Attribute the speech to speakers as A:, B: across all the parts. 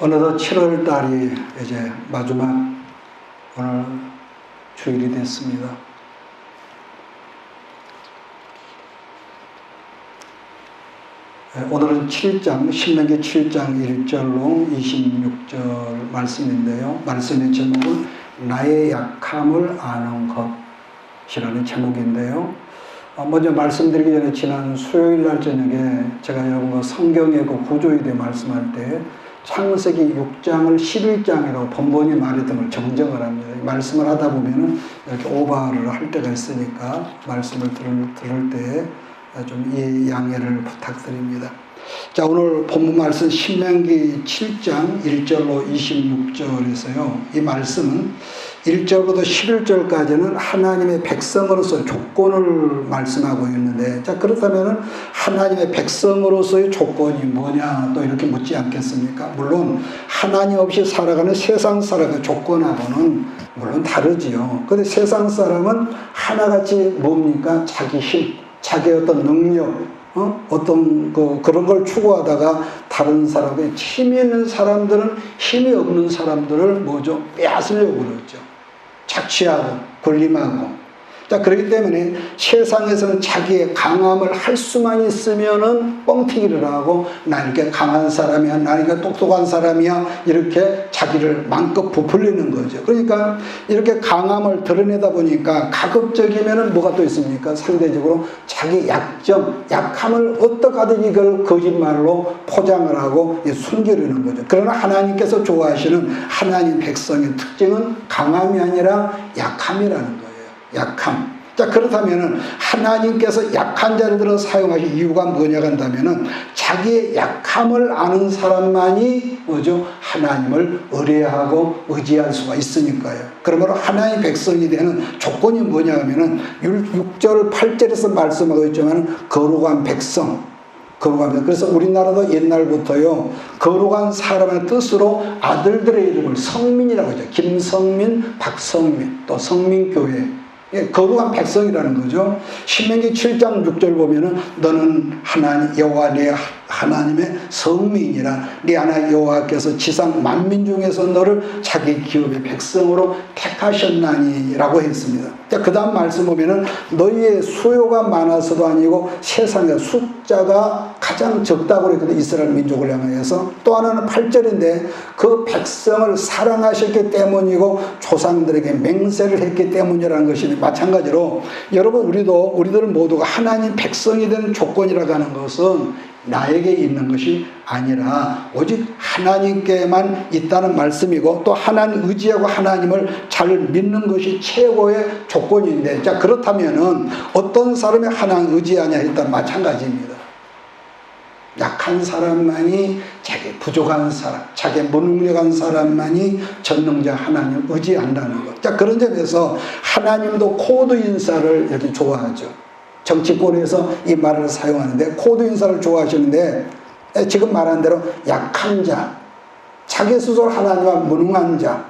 A: 어느덧 7월 달이 이제 마지막 오늘 주일이 됐습니다. 오늘은 7장, 신명기 7장 1절로 26절 말씀인데요. 말씀의 제목은 나의 약함을 아는 것이라는 제목인데요. 먼저 말씀드리기 전에 지난 수요일 날 저녁에 제가 여러분과 성경의 그 구조에 대해 말씀할 때 창세기 6장을 11장이라고 번번이 말했던 걸 정정을 합니다. 말씀을 하다 보면은 이렇게 오버를 할 때가 있으니까 말씀을 들을 때 좀 이 양해를 부탁드립니다. 자, 오늘 본문 말씀 신명기 7장 1절로 26절에서요. 이 말씀은 1절부터 11절까지는 하나님의 백성으로서의 조건을 말씀하고 있는데, 자, 그렇다면 하나님의 백성으로서의 조건이 뭐냐 또 이렇게 묻지 않겠습니까? 물론 하나님 없이 살아가는 세상 사람의 조건하고는 물론 다르지요. 그런데 세상 사람은 하나같이 뭡니까? 자기 힘, 자기 어떤 능력, 어떤 그런 걸 추구하다가 다른 사람의 힘이 있는 사람들은 힘이 없는 사람들을 뭐죠? 빼앗으려고 그러죠. 착취하고 군림하고. 자, 그렇기 때문에 세상에서는 자기의 강함을 할 수만 있으면은 뻥튀기를 하고 나 이렇게 강한 사람이야, 나 이렇게 똑똑한 사람이야, 이렇게 자기를 마음껏 부풀리는 거죠. 그러니까 이렇게 강함을 드러내다 보니까 가급적이면은 뭐가 또 있습니까? 상대적으로 자기 약점, 약함을 어떻게 하든 이걸 거짓말로 포장을 하고 숨기려는 거죠. 그러나 하나님께서 좋아하시는 하나님 백성의 특징은 강함이 아니라 약함이라는 거예요. 약함. 자, 그렇다면 하나님께서 약한 자들을 사용하신 이유가 뭐냐 한다면은 자기의 약함을 아는 사람만이 뭐죠? 하나님을 의뢰하고 의지할 수가 있으니까요. 그러므로 하나님의 백성이 되는 조건이 뭐냐 하면은 6절 8절에서 말씀하고 있지만 거룩한 백성, 그래서 우리나라도 옛날부터요, 거룩한 사람의 뜻으로 아들들의 이름을 성민이라고 하죠. 김성민, 박성민, 또 성민교회. 거룩한 백성이라는 거죠. 신명기 7장 6절 보면은 너는 하나님 여호와 네 하나님의 성민이라, 네 하나님 여호와께서 지상 만민 중에서 너를 자기 기업의 백성으로 택하셨나니라고 했습니다. 그 다음 말씀 보면은 너희의 수요가 많아서도 아니고 세상에 숫자가 가장 적다고 그랬거든요. 이스라엘 민족을 향해서. 또 하나는 8절인데 그 백성을 사랑하셨기 때문이고 조상들에게 맹세를 했기 때문이라는 것이 마찬가지로 여러분 우리들은 모두가 하나님 백성이 되는 조건이라고 하는 것은 나에게 있는 것이 아니라 오직 하나님께만 있다는 말씀이고, 또 하나님 의지하고 하나님을 잘 믿는 것이 최고의 조건인데, 자, 그렇다면은 어떤 사람이 하나님 의지하냐 했다 마찬가지입니다. 약한 사람만이, 자기 부족한 사람, 자기 무능력한 사람만이 전능자 하나님을 의지한다는 것. 자, 그런 점에서 하나님도 코드 인사를 이렇게 좋아하죠. 정치권에서 이 말을 사용하는데 코드 인사를 좋아하시는데, 지금 말한 대로 약한 자, 자기 스스로 하나님과 무능한 자,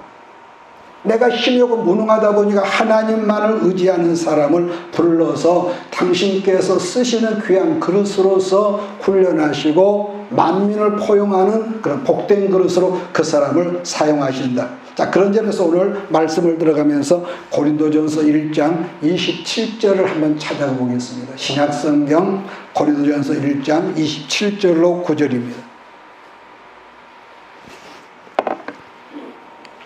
A: 내가 힘이 없고 무능하다 보니까 하나님만을 의지하는 사람을 불러서 당신께서 쓰시는 귀한 그릇으로서 훈련하시고 만민을 포용하는 그런 복된 그릇으로 그 사람을 사용하신다. 자, 그런 점에서 오늘 말씀을 들어가면서 고린도전서 1장 27절을 한번 찾아보겠습니다. 신약성경 고린도전서 1장 27절로 9절입니다.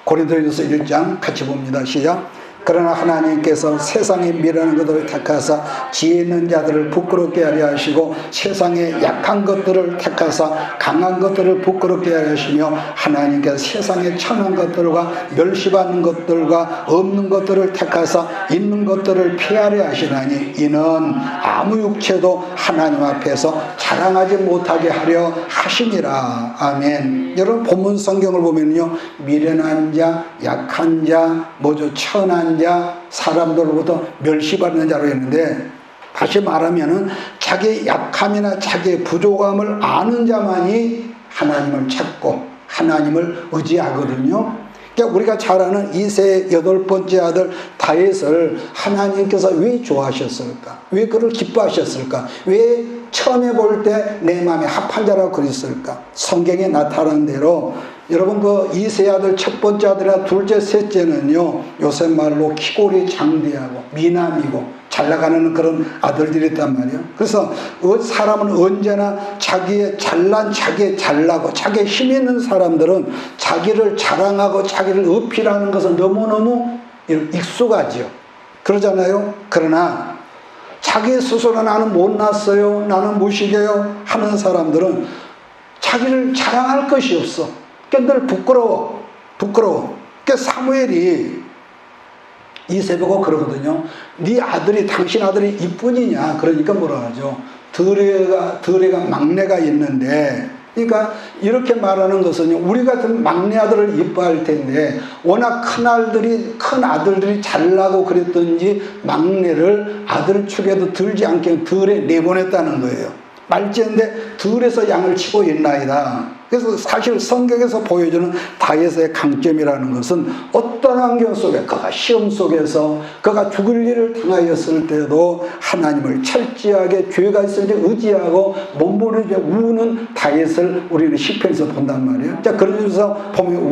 A: 고린도전서 1장 같이 봅니다. 시작. 그러나 하나님께서 세상에 미련한 것들을 택하사 지혜 있는 자들을 부끄럽게 하려 하시고 세상에 약한 것들을 택하사 강한 것들을 부끄럽게 하려 하시며 하나님께서 세상에 천한 것들과 멸시받는 것들과 없는 것들을 택하사 있는 것들을 피하려 하시나니 이는 아무 육체도 하나님 앞에서 자랑하지 못하게 하려 하심이라. 아멘. 여러분 본문 성경을 보면요, 미련한 자, 약한 자, 뭐죠, 천한 자, 사람들로부터 멸시받는 자로 했는데, 다시 말하면은 자기의 약함이나 자기의 부족함을 아는 자만이 하나님을 찾고 하나님을 의지하거든요. 그러니까 우리가 잘 아는 이새의 8번째 아들 다윗을 하나님께서 왜 좋아하셨을까? 왜 그를 기뻐하셨을까? 왜 처음에 볼 때 내 마음에 합한 자라고 그랬을까? 성경에 나타난 대로 여러분 그 이새의 아들 첫 번째 아들이나 둘째 셋째는요, 요새 말로 키골이 장대하고 미남이고 잘 나가는 그런 아들들이 있단 말이에요. 그래서 사람은 언제나 자기의 잘나고 자기의 힘 있는 사람들은 자기를 자랑하고 자기를 어필하는 것은 너무너무 익숙하지요. 그러잖아요. 그러나 자기 스스로 나는 못났어요, 나는 무식해요 하는 사람들은 자기를 자랑할 것이 없어. 그러니까 늘 부끄러워. 그러니까 사무엘이 이새 보고 그러거든요. 네 아들이, 당신 아들이 이뿐이냐? 그러니까 뭐라 하죠? 들에가 막내가 있는데, 그러니까 이렇게 말하는 것은요, 우리 같은 막내 아들을 이뻐할 텐데 워낙 큰 아들들이 잘나고 그랬던지 막내를 아들 축에도 들지 않게 들에 내보냈다는 거예요. 말째인데 들에서 양을 치고 있나이다. 그래서 사실 성경에서 보여주는 다윗의 강점이라는 것은 어떤 환경 속에, 그가 시험 속에서 그가 죽을 일을 당하였을 때도 하나님을 철저하게 죄가 있을 때 의지하고 몸부림쳐 우는 다윗을 우리는 시편에서 본단 말이에요. 자, 그러면서 보면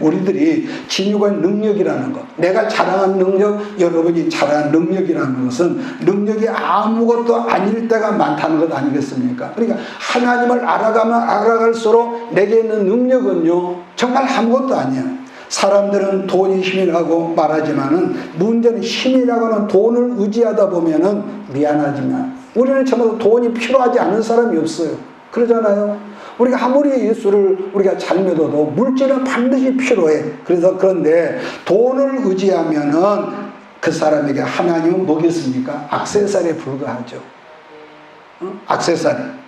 A: 우리들이 지니고의 능력이라는 것, 내가 자랑한 능력, 여러분이 자랑한 능력이라는 것은 능력이 아무것도 아닐 때가 많다는 것 아니겠습니까? 그러니까 하나님을 알아갈수록 내게 있는 능력은요, 정말 아무것도 아니야. 사람들은 돈이 힘이라고 말하지만은 문제는 힘이라고는 돈을 의지하다 보면은 미안하지만 우리는 정말 돈이 필요하지 않은 사람이 없어요. 그러잖아요. 우리가 아무리 예수를 우리가 잘 믿어도 물질은 반드시 필요해. 그런데 돈을 의지하면은 그 사람에게 하나님은 뭐겠습니까? 액세서리에 불과하죠. 액세서리.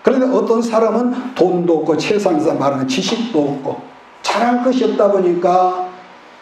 A: 그런데 어떤 사람은 돈도 없고 세상에서 말하는 지식도 없고 잘할 것이 없다 보니까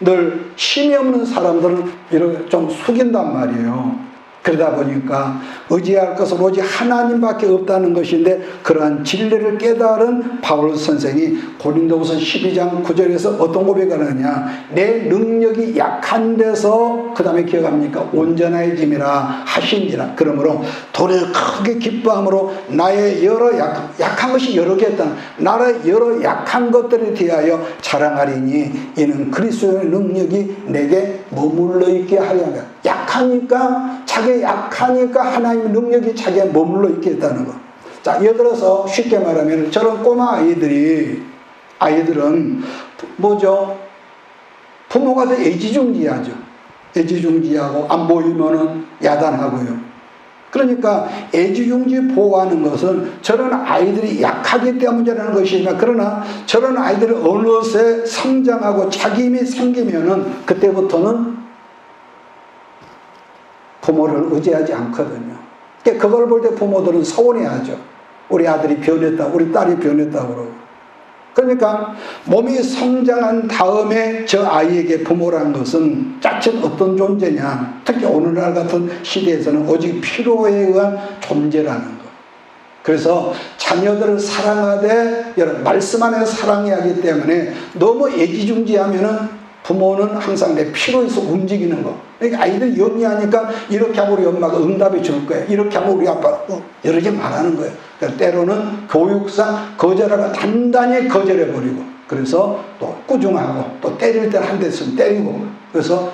A: 늘 힘이 없는 사람들은 이렇게 좀 숙인단 말이에요. 그러다 보니까 의지할 것은 오직 하나님밖에 없다는 것인데, 그러한 진리를 깨달은 바울 선생이 고린도후서 12장 9절에서 어떤 고백을 하느냐, 내 능력이 약한 데서 그 다음에 기억합니까? 온전해짐이라 하시니라. 그러므로 도를 크게 기뻐함으로 나의 여러 약한 것이 여러 개 있다. 나의 여러 약한 것들에 대하여 자랑하리니 이는 그리스도의 능력이 내게 머물러 있게 하려 합니다. 자기 약하니까 하나님의 능력이 자기에 머물러 있게 했다는 거. 자, 예를 들어서 쉽게 말하면 저런 꼬마 아이들은 뭐죠? 부모가 더 애지중지하죠. 애지중지하고 안 보이면은 야단하고요. 그러니까 애지중지 보호하는 것은 저런 아이들이 약하기 때문이라는 것이지만, 그러나 저런 아이들이 어느새 성장하고 자기 힘이 생기면은 그때부터는 부모를 의지하지 않거든요. 그러니까 그걸 볼 때 부모들은 서운해하죠. 우리 아들이 변했다, 우리 딸이 변했다 그러고. 그러니까 몸이 성장한 다음에 저 아이에게 부모라는 것은 자칫 어떤 존재냐, 특히 오늘날 같은 시대에서는 오직 필요에 의한 존재라는 것. 그래서 자녀들을 사랑하되 말씀 안에 사랑해야 하기 때문에 너무 애지중지하면은 부모는 항상 내 필요에서 움직이는 거. 그러니까 아이들 영리하니까 이렇게 하면 우리 엄마가 응답해 줄 거야, 이렇게 하면 우리 아빠가 이렇게 말하는 거예요. 그러니까 때로는 교육상 거절하고 단단히 거절해버리고, 그래서 또 꾸중하고 또 때릴 때 한 대씩 때리고, 그래서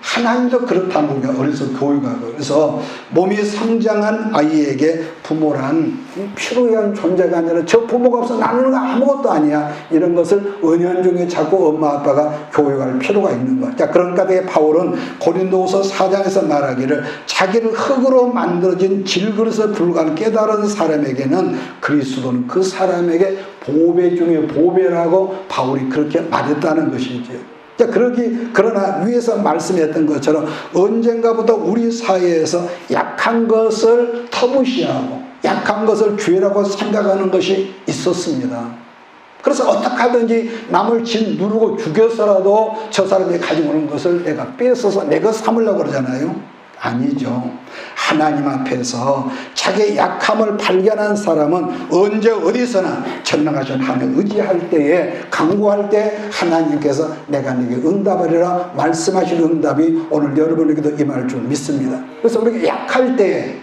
A: 하나님도 그렇다는 거예요. 어려서 교육하고. 그래서 몸이 성장한 아이에게 부모란 필요한 존재가 아니라 저 부모가 없어 나는 아무것도 아니야, 이런 것을 은연중에 자꾸 엄마 아빠가 교육할 필요가 있는 거야. 자, 그러니까 바울은 고린도후서 4장에서 말하기를 자기를 흙으로 만들어진 질그릇에 불과한 깨달은 사람에게는 그리스도는 그 사람에게 보배 중에 보배라고 바울이 그렇게 말했다는 것이죠. 그러나 위에서 말씀했던 것처럼 언젠가부터 우리 사회에서 약한 것을 터무시하고 약한 것을 죄라고 생각하는 것이 있었습니다. 그래서 어떻게 하든지 남을 짓누르고 죽여서라도 저 사람이 가지고 오는 것을 내가 뺏어서 내 것 삼으려고 그러잖아요. 아니죠. 하나님 앞에서 자기의 약함을 발견한 사람은 언제 어디서나 전능하신 하나님 의지할 때에, 간구할 때 하나님께서 내가 네게 응답하리라 말씀하신 응답이 오늘 여러분에게도 임할 줄 믿습니다. 그래서 우리가 약할 때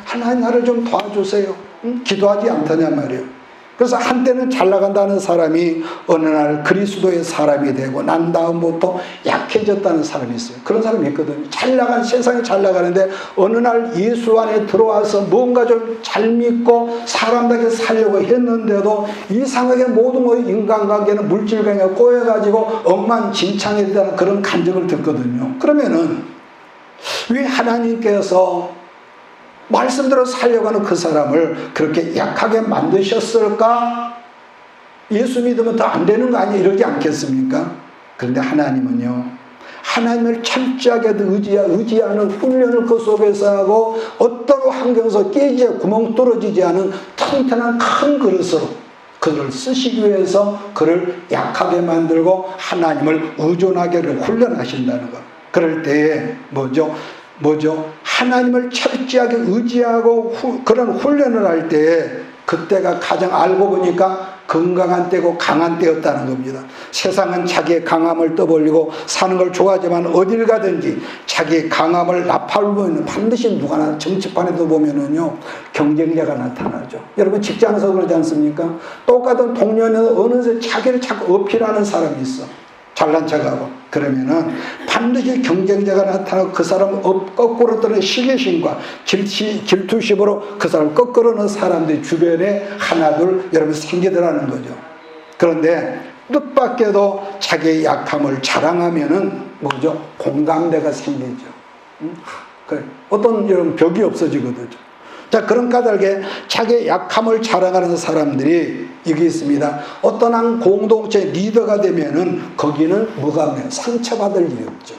A: 하나님 나를 좀 도와주세요. 기도하지 않더냐 말이에요. 그래서 한때는 잘 나간다는 사람이 어느 날 그리스도의 사람이 되고 난 다음부터 약해졌다는 사람이 있어요. 그런 사람이 있거든요. 세상이 잘 나가는데 어느 날 예수 안에 들어와서 뭔가 좀 잘 믿고 사람답게 살려고 했는데도 이상하게 모든 인간관계는 물질관계가 꼬여가지고 엉망진창이 된다는 그런 감정을 듣거든요. 그러면은 왜 하나님께서 말씀대로 살려가는 그 사람을 그렇게 약하게 만드셨을까? 예수 믿으면 더 안 되는 거 아니야? 이러지 않겠습니까? 그런데 하나님은요, 하나님을 철저하게 의지하는 훈련을 그 속에서 하고 어떤 환경에서 구멍 뚫어지지 않은 튼튼한 큰 그릇으로 그를 쓰시기 위해서 그를 약하게 만들고 하나님을 의존하게 훈련하신다는 것. 그럴 때에 뭐죠? 하나님을 철저하게 의지하고 그런 훈련을 할 때에 그때가 가장 알고 보니까 건강한 때고 강한 때였다는 겁니다. 세상은 자기의 강함을 떠벌리고 사는 걸 좋아하지만 어딜 가든지 자기의 강함을 나팔보이는 반드시 누가나 정치판에도 보면은요 경쟁자가 나타나죠. 여러분 직장에서 그러지 않습니까? 똑같은 동료는 어느새 자기를 자꾸 어필하는 사람이 있어. 잘난 척하고. 그러면은 반드시 경쟁자가 나타나고 그 사람을 거꾸로 뜨는 시기심과 질투심으로 그 사람을 거꾸로 넣는 사람들이 주변에 하나둘 여러분 생기더라는 거죠. 그런데 뜻밖에도 자기의 약함을 자랑하면은 뭐죠? 공감대가 생기죠. 어떤 여러분 벽이 없어지거든요. 자, 그런 까닭에 자기의 약함을 자랑하는 사람들이 여기 있습니다. 어떤 한 공동체 리더가 되면은 거기는 뭐가 상처받을 일이 없죠.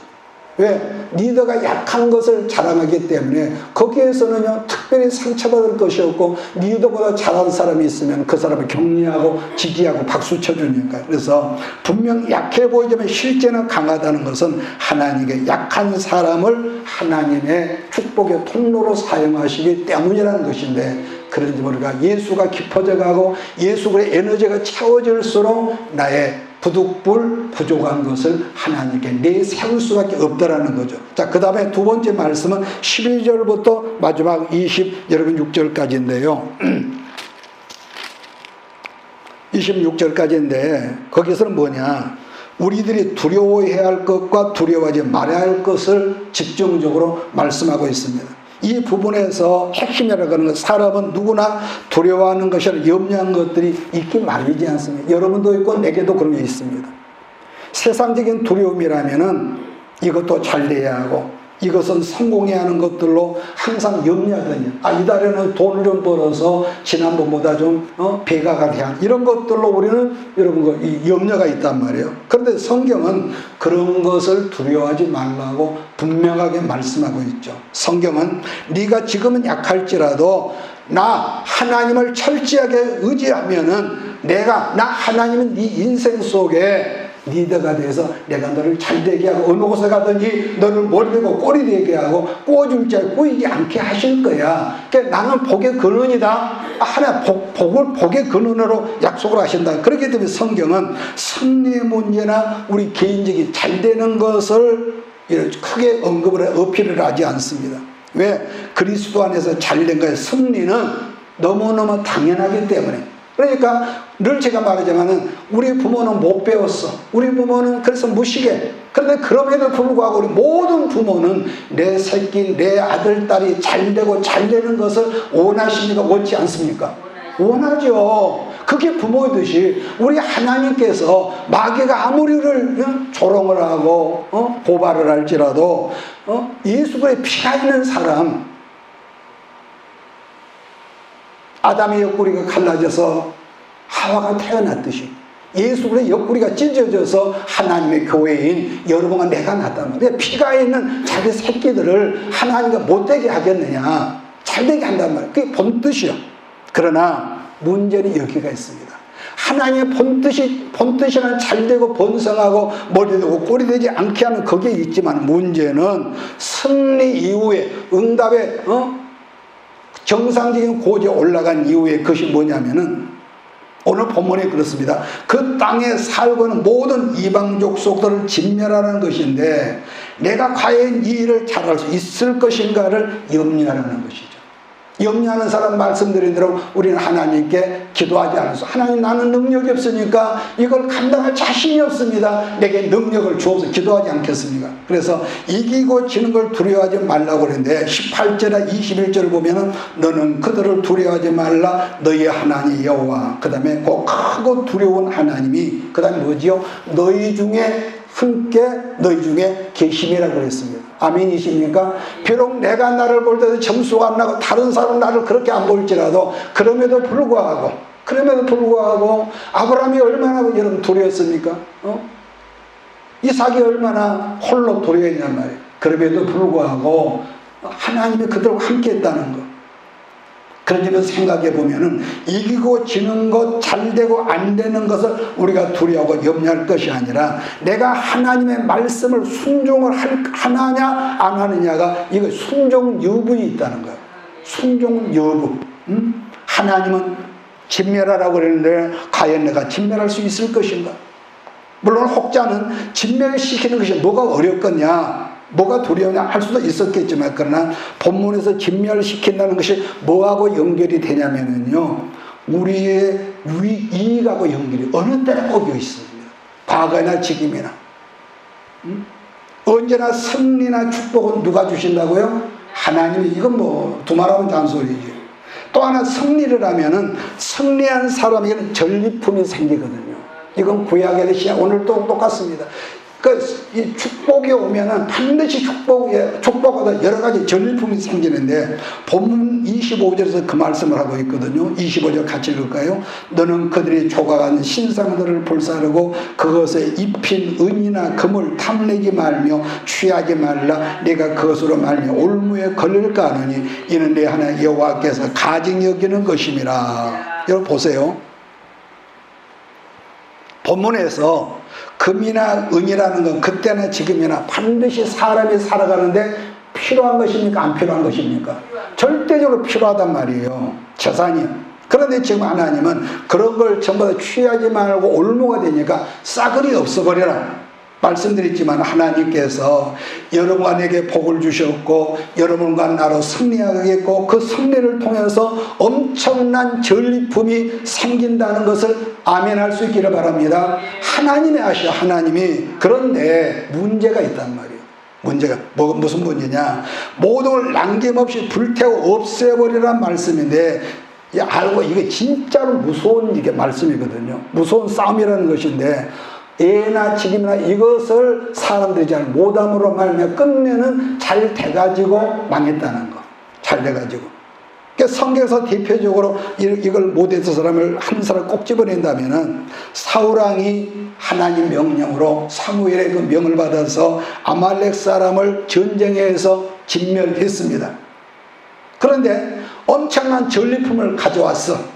A: 왜? 리더가 약한 것을 자랑하기 때문에 거기에서는요 특별히 상처받을 것이 없고 리더보다 잘하는 사람이 있으면 그 사람을 격려하고 지지하고 박수 쳐주니까. 그래서 분명 약해 보이지만 실제는 강하다는 것은 하나님께 약한 사람을 하나님의 축복의 통로로 사용하시기 때문이라는 것인데, 그런지 모르가 예수가 깊어져 가고 예수의 에너지가 채워질수록 나의 부족한 것을 하나님께 내세울 수밖에 없다라는 거죠. 자, 그 다음에 두 번째 말씀은 12절부터 마지막 26절까지인데요. 26절까지인데 거기서는 뭐냐? 우리들이 두려워해야 할 것과 두려워하지 말아야 할 것을 집중적으로 말씀하고 있습니다. 이 부분에서 핵심이라고 하는 건 사람은 누구나 두려워하는 것이나 염려하는 것들이 있기 마련이지 않습니까? 여러분도 있고 내게도 그런 게 있습니다. 세상적인 두려움이라면은 이것도 잘 돼야 하고 이것은 성공해야 하는 것들로 항상 염려하거든요. 이 달에는 돈을 좀 벌어서 지난번보다 좀 배가가 돼야 이런 것들로 우리는 여러분 이 염려가 있단 말이에요. 그런데 성경은 그런 것을 두려워하지 말라고 분명하게 말씀하고 있죠. 성경은 네가 지금은 약할지라도 나 하나님을 철저하게 의지하면은 나 하나님은 네 인생 속에 리더가 돼서 내가 너를 잘되게 하고 어느 곳에 가든지 너를 머리 되고 꼬리 되게 하고 꼬줄 줄 꼬이지 않게 하실 거야. 그러니까 나는 복의 근원이다. 복의 근원으로 약속을 하신다. 그렇기 때문에 성경은 승리의 문제나 우리 개인적인 잘되는 것을 크게 어필을 하지 않습니다. 왜? 그리스도 안에서 잘된 거예요. 승리는 너무너무 당연하기 때문에. 그러니까 늘 제가 말하자면은 우리 부모는 못 배웠어. 우리 부모는 그래서 무식해. 그런데 그럼에도 불구하고 우리 모든 부모는 내 새끼, 내 아들, 딸이 잘되고 잘되는 것을 원하십니까? 원치 않습니까? 원하죠. 그게 부모이듯이 우리 하나님께서 마귀가 아무리 조롱을 하고 고발을 할지라도 예수 그리스도의 피가 있는 사람, 아담의 옆구리가 갈라져서 하와가 태어났듯이 예수 그리스도의 옆구리가 찢어져서 하나님의 교회인 여러분과 내가 났단 말이에요. 피가 있는 자기 새끼들을 하나님과 못되게 하겠느냐? 잘되게 한단 말이에요. 그게 본뜻이요. 그러나 문제는 여기가 있습니다. 하나님의 본뜻이는 잘되고 번성하고 머리되고 꼬리되지 않게 하는 그게 있지만, 문제는 승리 이후에 응답의 정상적인 고지에 올라간 이후에 그것이 뭐냐면은, 오늘 본문에 그렇습니다. 그 땅에 살고 있는 모든 이방족 속들을 진멸하는 것인데, 내가 과연 이 일을 잘할 수 있을 것인가를 염려하는 것이죠. 염려하는 사람 말씀드린 대로 우리는 하나님께 기도하지 않았어. 하나님, 나는 능력이 없으니까 이걸 감당할 자신이 없습니다. 내게 능력을 주어서 기도하지 않겠습니까? 그래서 이기고 지는 걸 두려워하지 말라고 그랬는데, 18절에 21절을 보면은 너는 그들을 두려워하지 말라. 너희 하나님 여호와, 그 다음에 꼭 크고 두려운 하나님이, 그 다음에 뭐지요? 너희 중에 함께 너희 중에 계심이라고 그랬습니다. 아멘이십니까? 비록 내가 나를 볼 때도 점수가 안 나고 다른 사람은 나를 그렇게 안 볼지라도, 그럼에도 불구하고 아브라함이 얼마나 여러분 두려웠습니까? 이삭이 얼마나 홀로 두려워했냔 말이에요. 그럼에도 불구하고 하나님이 그들과 함께 했다는 것. 그런 점에서 생각해 보면은, 이기고 지는 것, 잘 되고 안 되는 것을 우리가 두려워하고 염려할 것이 아니라, 내가 하나님의 말씀을 순종을 하느냐 안 하느냐가, 이거 순종 여부에 있다는 거예요. 순종 여부. 하나님은 진멸하라고 그랬는데 과연 내가 진멸할 수 있을 것인가? 물론 혹자는 진멸시키는 것이 뭐가 어렵겠냐, 뭐가 두려우냐 할 수도 있었겠지만, 그러나 본문에서 진멸시킨다는 것이 뭐하고 연결이 되냐면요, 우리의 이익하고 연결이 어느 때나 꼭 있습니다. 과거나 지금이나. 언제나 승리나 축복은 누가 주신다고요? 하나님이. 이건 뭐 두말하면 잔소리지. 또 하나, 승리를 하면은 승리한 사람에게는 전리품이 생기거든요. 이건 구약의 신약, 오늘도 똑같습니다. 이 축복이 오면은 반드시 축복보다 여러 가지 전리품이 생기는데, 본문 25절에서 그 말씀을 하고 있거든요. 25절 같이 읽을까요? 너는 그들이 조각한 신상들을 불사르고 그것에 입힌 은이나 금을 탐내지 말며 취하지 말라. 내가 그것으로 말며 올무에 걸릴까 하느니 이는 내 하나님 여호와께서 가증 여기는 것임이라. 여러분 보세요. 본문에서 금이나 은이라는 건 그때나 지금이나 반드시 사람이 살아가는데 필요한 것입니까? 안 필요한 것입니까? 절대적으로 필요하단 말이에요. 재산이요. 그런데 지금 하나님은 그런 걸 전부 다 취하지 말고 올무가 되니까 싸그리 없어버려라 말씀드렸지만, 하나님께서 여러분과 내게 복을 주셨고 여러분과 나로 승리하겠고, 그 승리를 통해서 엄청난 전리품이 생긴다는 것을 아멘할 수 있기를 바랍니다. 하나님이 아셔, 하나님이. 그런데 문제가 있단 말이에요. 문제가 무슨 문제냐, 모든 걸 남김없이 불태워 없애버리란 말씀인데, 알고 이게 진짜로 무서운 이게 말씀이거든요. 무서운 싸움이라는 것인데, 예나 지금이나 이것을 사람들이 잘 못함으로 말하면 끝내는 잘 돼가지고 망했다는 거. 잘 돼가지고. 그러니까 성경에서 대표적으로 이걸 못해서 사람을 한 사람 꼭 집어낸다면은, 사울왕이 하나님 명령으로 사무엘의 그 명을 받아서 아말렉 사람을 전쟁에서 진멸했습니다. 그런데 엄청난 전리품을 가져왔어.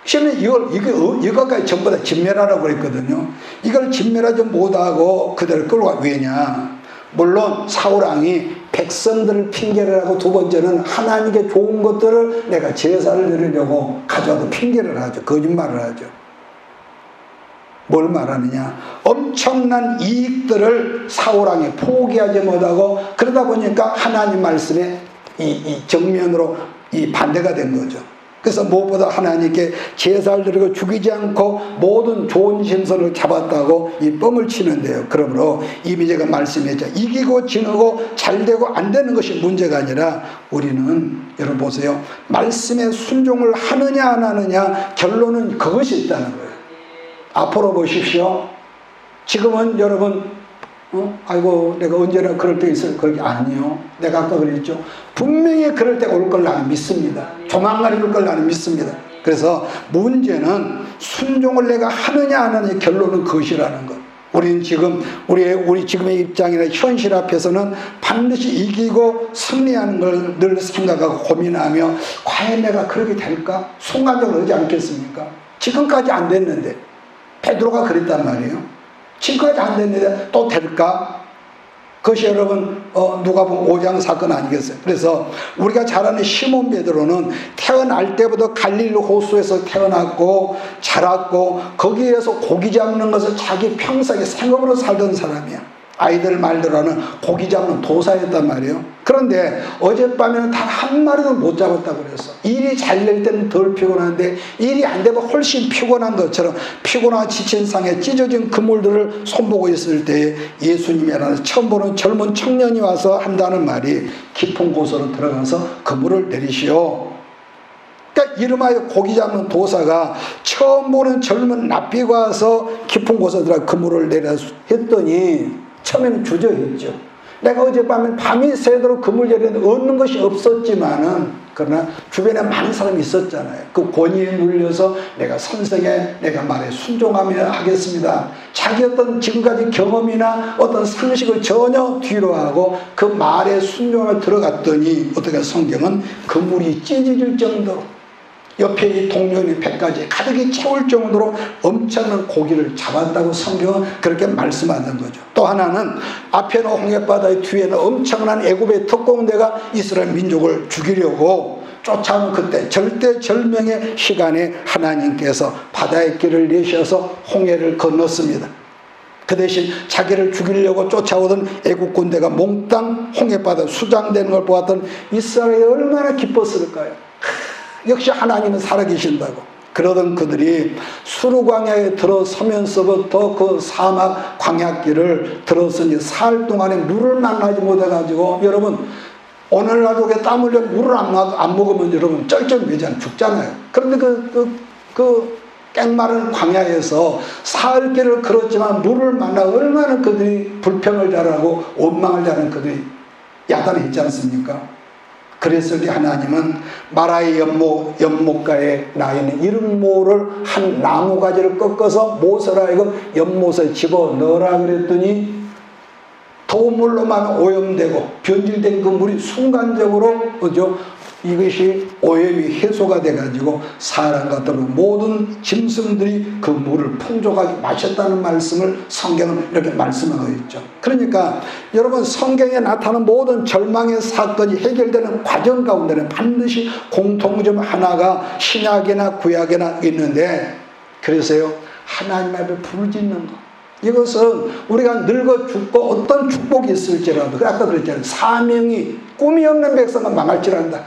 A: 시는 이것까지 전부 다 진멸하라고 그랬거든요. 이걸 진멸하지 못하고 그대로 끌고 가. 왜냐? 물론 사울왕이 백성들을 핑계를 하고, 두 번째는 하나님께 좋은 것들을 내가 제사를 드리려고 가져와도 핑계를 하죠. 거짓말을 하죠. 뭘 말하느냐? 엄청난 이익들을 사울왕이 포기하지 못하고, 그러다 보니까 하나님 말씀에 이 정면으로 이 반대가 된 거죠. 그래서 무엇보다 하나님께 제사를 드리고 죽이지 않고 모든 좋은 심선을 잡았다고 이 뻥을 치는데요. 그러므로 이미 제가 말씀했죠. 이기고 지고 잘되고 안 되는 것이 문제가 아니라, 우리는 여러분 보세요. 말씀에 순종을 하느냐 안 하느냐, 결론은 그것이 있다는 거예요. 앞으로 보십시오. 지금은 여러분 아이고 내가 언제나 그럴 때 있을 그게 아니요. 내가 아까 그랬죠. 분명히 그럴 때 올 걸 나는 믿습니다. 조만간 올 걸 나는 믿습니다. 그래서 문제는 순종을 내가 하느냐 안 하느냐, 결론은 그것이라는 것. 우리는 지금 우리 지금의 입장이나 현실 앞에서는 반드시 이기고 승리하는 걸 늘 생각하고 고민하며 과연 내가 그렇게 될까? 순간적으로 그러지 않겠습니까? 지금까지 안 됐는데 베드로가 그랬단 말이에요. 지금까지 안 됐는데 또 될까? 그것이 여러분 누가복음 5장 사건 아니겠어요? 그래서 우리가 잘 아는 시몬 베드로는 태어날 때부터 갈릴리 호수에서 태어났고 자랐고 거기에서 고기 잡는 것을 자기 평생의 생업으로 살던 사람이야. 아이들 말대로 하는 고기 잡는 도사였단 말이에요. 그런데 어젯밤에는 단 한 마리도 못 잡았다고 그랬어. 일이 잘 될 때는 덜 피곤한데 일이 안 되면 훨씬 피곤한 것처럼 피곤한 지친 상에 찢어진 그물들을 손보고 있을 때 예수님이라는 처음 보는 젊은 청년이 와서 한다는 말이 깊은 곳으로 들어가서 그물을 내리시오. 그러니까 이름하여 고기 잡는 도사가 처음 보는 젊은 납비가 와서 깊은 곳에 들어가 그물을 내려 했더니 처음에는 주저했죠. 내가 어젯밤에 밤이 새도록 그물 내리는데 얻는 것이 없었지만은 그러나 주변에 많은 사람이 있었잖아요. 그 권위에 눌려서 내가 선생의 내가 말에 순종하며 하겠습니다. 자기 어떤 지금까지 경험이나 어떤 상식을 전혀 뒤로 하고 그 말에 순종하며 들어갔더니 어떻게 성경은 그물이 찢어질 정도로 옆에 이 동료의 배까지 가득히 채울 정도로 엄청난 고기를 잡았다고 성경은 그렇게 말씀하는 거죠. 또 하나는 앞에는 홍해바다의 뒤에는 엄청난 애굽의 특공대가 이스라엘 민족을 죽이려고 쫓아오는 그때 절대절명의 시간에 하나님께서 바다의 길을 내셔서 홍해를 건넜습니다. 그 대신 자기를 죽이려고 쫓아오던 애국 군대가 몽땅 홍해바다 수장되는 걸 보았던 이스라엘이 얼마나 기뻤을까요? 역시 하나님은 살아계신다고. 그러던 그들이 수르 광야에 들어서면서부터 그 사막 광야길을 들었으니 사흘 동안에 물을 만나지 못해가지고 여러분 오늘날도 땀 흘려 물을 안 먹으면 여러분 쩔쩔매잖아요. 죽잖아요. 그런데 그 깽마른 광야에서 사흘 길을 걸었지만 물을 만나 얼마나 그들이 불평을 잘하고 원망을 잘하는 그들이 야단이 있지 않습니까? 그랬을 때 하나님은 마라의 연못가에 나 있는 이른모를 한 나무가지를 꺾어서 모세라 하여금 연못에 집어넣으라 그랬더니 더운 물로만 오염되고 변질된 그 물이 순간적으로 이것이 오염이 해소가 돼가지고 사람과 더불어 모든 짐승들이 그 물을 풍족하게 마셨다는 말씀을 성경은 이렇게 말씀하고 있죠. 그러니까 여러분 성경에 나타나는 모든 절망의 사건이 해결되는 과정 가운데는 반드시 공통점 하나가 신약이나 구약이나 있는데 그래서요 하나님 앞에 부르짖는 것. 이것은 우리가 늙어 죽고 어떤 축복이 있을지라도 아까 그랬잖아요. 사명이 꿈이 없는 백성은 망할지란다.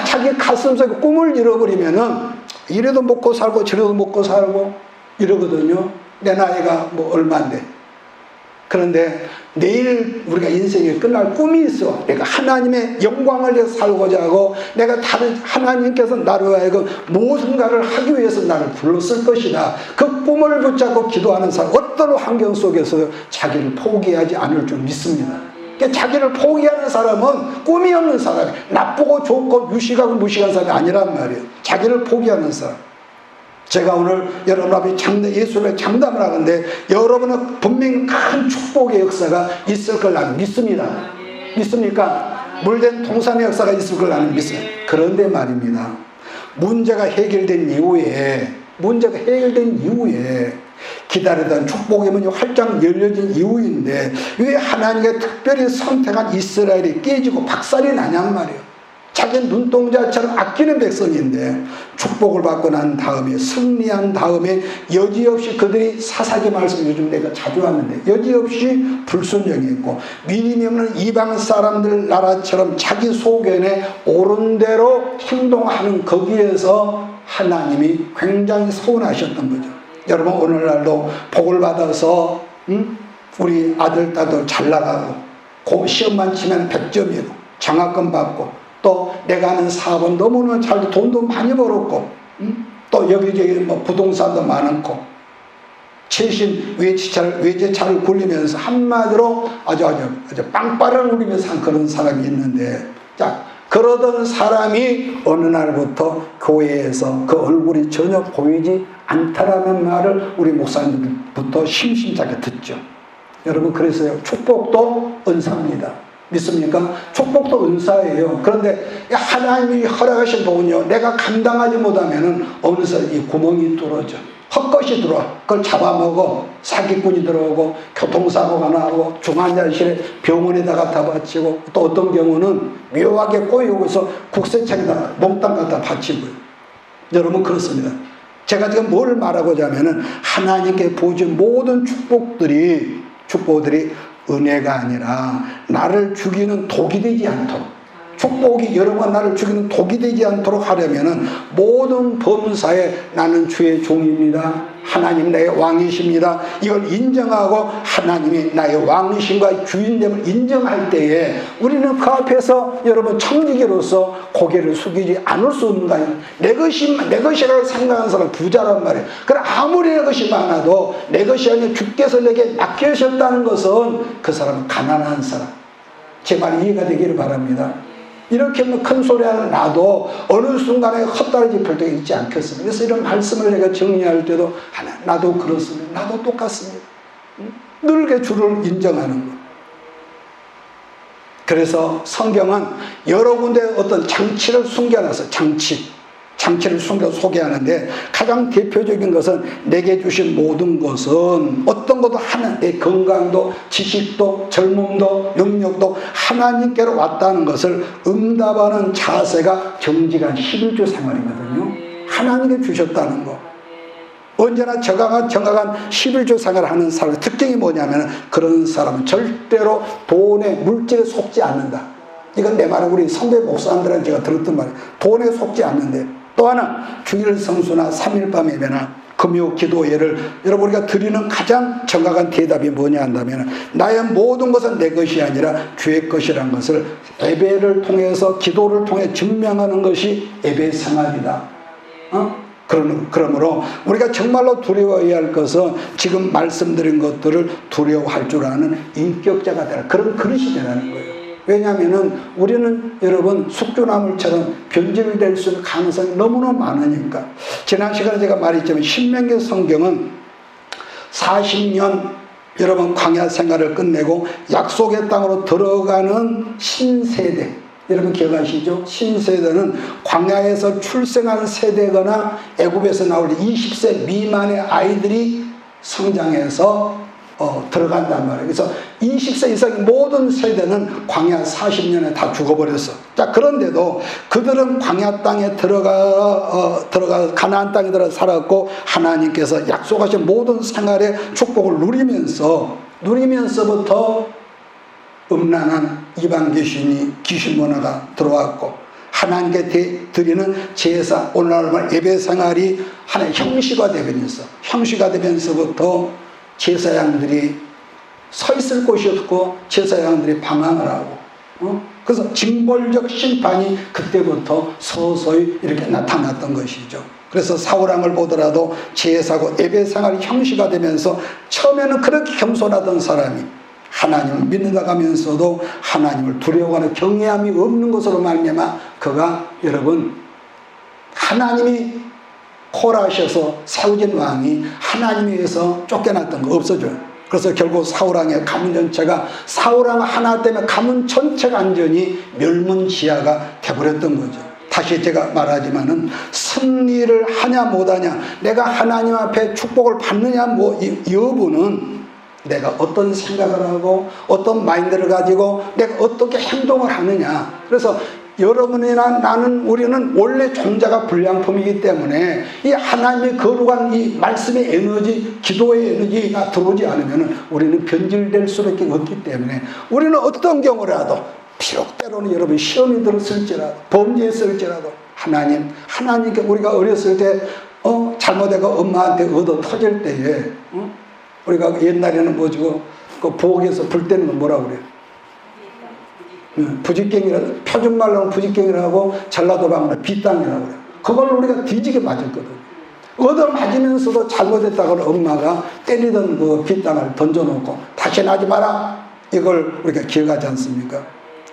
A: 자기 가슴속에 꿈을 잃어버리면은 이래도 먹고 살고 저래도 먹고 살고 이러거든요. 내 나이가 뭐 얼마인데. 그런데 내일 우리가 인생이 끝날 꿈이 있어. 내가 하나님의 영광을 위해서 살고자 하고 내가 다른 하나님께서 나를 하여금 무엇인가를 하기 위해서 나를 불렀을 것이다. 그 꿈을 붙잡고 기도하는 사람 어떤 환경 속에서도 자기를 포기하지 않을 줄 믿습니다. 그러니까 자기를 포기하는 사람은 꿈이 없는 사람이 나쁘고 좋고 유식하고 무식한 사람이 아니란 말이에요. 자기를 포기하는 사람. 제가 오늘 여러분 앞에 예수님의 장담을 하는데 여러분은 분명히 큰 축복의 역사가 있을 걸 나는 믿습니다. 믿습니까? 물된 통산의 역사가 있을 걸 나는 믿습니다. 그런데 말입니다. 문제가 해결된 이후에 기다리던 축복의 문이 활짝 열려진 이후인데 왜 하나님께 특별히 선택한 이스라엘이 깨지고 박살이 나냔 말이에요. 자기 눈동자처럼 아끼는 백성인데 축복을 받고 난 다음에 승리한 다음에 여지없이 그들이 사사기 말씀 요즘 내가 자주 하는데 여지없이 불순종했고 믿음이 없는 이방 사람들 나라처럼 자기 소견에 옳은 대로 행동하는 거기에서 하나님이 굉장히 서운하셨던 거죠. 여러분 오늘날도 복을 받아서 우리 아들 딸도 잘 나가고 시험만 치면 100점이고 장학금 받고 또 내가 하는 사업은 너무너무 잘 돈도 많이 벌었고 또 여기저기 뭐 부동산도 많고 최신 외제차를 굴리면서 한마디로 아주 빵빠를 울리면서 산 그런 사람이 있는데 자 그러던 사람이 어느 날부터 교회에서 그 얼굴이 전혀 보이지 않다라는 말을 우리 목사님부터 심심찮게 듣죠. 여러분, 그래서요, 축복도 은사입니다. 믿습니까? 축복도 은사예요. 그런데 하나님이 허락하신 복은요, 내가 감당하지 못하면은 어느새 이 구멍이 뚫어져. 헛것이 들어와. 그걸 잡아먹어. 사기꾼이 들어오고, 교통사고가 나고, 중환자실에 병원에다가 다 바치고, 또 어떤 경우는 묘하게 꼬이고 있어 국세청에다 몽땅 갖다 바치고요. 여러분, 그렇습니다. 제가 지금 뭘 말하고자 하면은 하나님께 보여준 모든 축복들이 은혜가 아니라 나를 죽이는 독이 되지 않도록, 축복이 여러분 나를 죽이는 독이 되지 않도록 하려면은 모든 범사에 나는 주의 종입니다. 하나님 나의 왕이십니다. 이걸 인정하고 하나님이 나의 왕이신과 주인됨을 인정할 때에 우리는 그 앞에서 여러분 청지기로서 고개를 숙이지 않을 수 없는 거 아니에요. 내 것이라고 생각하는 사람은 부자란 말이에요. 그럼 아무리 내 것이 많아도 내 것이 아니라 주께서 내게 맡기셨다는 것은 그 사람은 가난한 사람. 제 말이 이해가 되기를 바랍니다. 이렇게 큰 소리 하는 나도 어느 순간에 헛다리 짚을 때가 있지 않겠습니까? 그래서 이런 말씀을 내가 정리할 때도 나도 그렇습니다. 나도 똑같습니다. 늘게 주를 인정하는 것. 그래서 성경은 여러 군데 어떤 장치를 숨겨놔서 장치를 숨겨 소개하는데 가장 대표적인 것은 내게 주신 모든 것은 어떤 것도 하나, 내 건강도 지식도 젊음도 능력도 하나님께로 왔다는 것을 응답하는 자세가 정직한 11조 생활이거든요. 하나님께 주셨다는 거. 언제나 정확한 11조 생활을 하는 사람의 특징이 뭐냐면 그런 사람은 절대로 돈에 물질에 속지 않는다. 이건 내 말은 우리 선배 목사님들한테 제가 들었던 말이에요. 돈에 속지 않는데, 또 하나 주일 성수나 3일밤 예배나 금요 기도 예를 여러분 우리가 드리는 가장 정확한 대답이 뭐냐 한다면 나의 모든 것은 내 것이 아니라 주의 것이라는 것을 예배를 통해서 기도를 통해 증명하는 것이 예배 생활이다. 그러므로 우리가 정말로 두려워해야 할 것은 지금 말씀드린 것들을 두려워할 줄 아는 인격자가 되라. 그런 그릇이 되라는 거예요. 왜냐하면 우리는 여러분 숙주나물처럼 변질될 수 있는 가능성이 너무나 많으니까. 지난 시간에 제가 말했지만 신명기 성경은 40년 여러분 광야 생활을 끝내고 약속의 땅으로 들어가는 신세대, 여러분 기억하시죠? 신세대는 광야에서 출생한 세대거나 애굽에서 나올 20세 미만의 아이들이 성장해서 들어간단 말이에요. 그래서 20세 이상의 모든 세대는 광야 40년에 다 죽어버렸어. 자, 그런데도 그들은 광야 땅에 들어가 가나안 땅에 들어가 살았고 하나님께서 약속하신 모든 생활의 축복을 누리면서부터 음란한 이방 귀신 문화가 들어왔고 하나님께 드리는 제사, 오늘날 예배 생활이 하나의 형식화 되면서부터 제사장들이 서 있을 곳이 없고 제사장들이 방황을 하고 그래서 징벌적 심판이 그때부터 서서히 이렇게 나타났던 것이죠. 그래서 사울왕을 보더라도 제사고 예배 생활이 형식화 되면서 처음에는 그렇게 겸손하던 사람이 하나님을 믿는다가면서도 하나님을 두려워하는 경외함이 없는 것으로 말미암아 그가 여러분 하나님이 콜하셔서 세워진 왕이 하나님에 의해서 쫓겨났던 거 없어져요. 그래서 결국 사울왕의 가문 전체가 사울왕 하나 때문에 가문 전체가 완전히 멸문지하가 돼버렸던 거죠. 다시 제가 말하지만은 승리를 하냐 못하냐, 내가 하나님 앞에 축복을 받느냐 여부는 내가 어떤 생각을 하고 어떤 마인드를 가지고 내가 어떻게 행동을 하느냐. 그래서 여러분이나 나는 우리는 원래 종자가 불량품이기 때문에 이 하나님의 거룩한 이 말씀의 에너지, 기도의 에너지가 들어오지 않으면 우리는 변질될 수밖에 없기 때문에 우리는 어떤 경우라도 비록 때로는 여러분 시험이 들었을지라도 범죄했을지라도 하나님께 우리가 어렸을 때 잘못해가 엄마한테 얻어 터질 때에 우리가 옛날에는 뭐죠? 그 부엌에서 불 때는 건 뭐라고 그래요? 부직갱이라고, 표준말로는 부직갱이라고 전라도 방언은 빗땅이라고 그래요. 그걸 우리가 뒤지게 맞았거든요. 얻어 맞으면서도 잘못했다고 엄마가 때리던 그 빗땅을 던져놓고 다시는 하지 마라. 이걸 우리가 기억하지 않습니까?